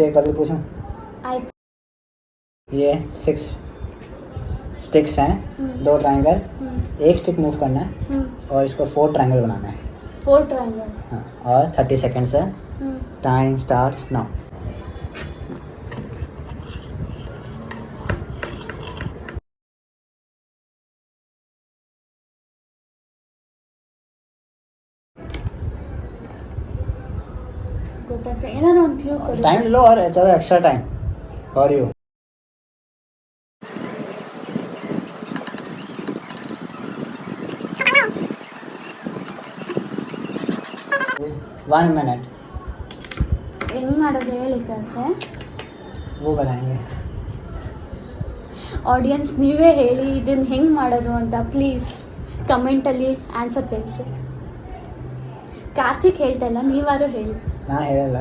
एक पजल पूछूं? आइट ये 6 स्टिक्स हैं, 2 ट्रायंगल, एक स्टिक मूव करना है और इसको 4 ट्रायंगल बनाना है। 4 ट्रायंगल। हाँ, और 30 सेकेंड्स है। Time starts now. ಗೊತ್ತಾಗ್ತಾ ಏನಾದ್ರು ಒಂದು ಕ್ಲೂ ಕೊಡಿ. टाइम लो और चलो extra time for you. One minute. ಹೆಂಗ್ ಮಾಡೋದು ಹೇಳಿ ಕರ್ತೆ. वो बताएंगे। ಆಡಿಯನ್ಸ್ ನೀವೇ ಹೇಳಿ ಇದನ್ನ ಹೆಂಗ್ ಮಾಡೋದು ಅಂತ ಪ್ಲೀಸ್ ಕಮೆಂಟಲ್ಲಿ ಆನ್ಸರ್ ತಿಳಿಸಿ. ಕಾರ್ತಿಕ್ ಹೇಳ್ತಾ ಇಲ್ಲ, ನೀವಾರು ಹೇಳಿ. ನಾ ಹೇಳಲ್ಲ.